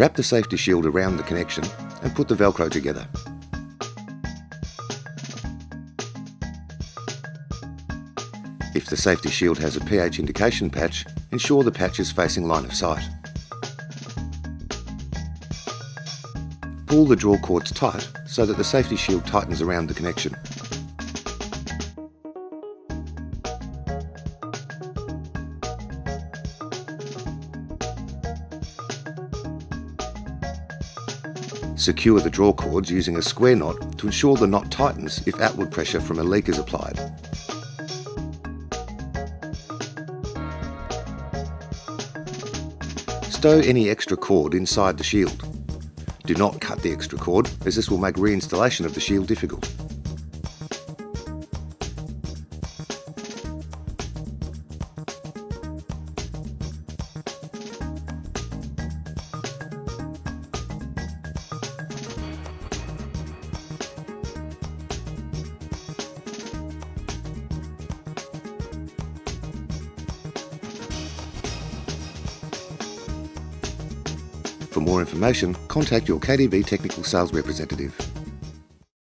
Wrap the safety shield around the connection and put the Velcro together. If the safety shield has a pH indication patch, ensure the patch is facing line of sight. Pull the draw cords tight so that the safety shield tightens around the connection. Secure the draw cords using a square knot to ensure the knot tightens if outward pressure from a leak is applied. Stow any extra cord inside the shield. Do not cut the extra cord, as this will make reinstallation of the shield difficult. For more information, contact your KDV technical sales representative.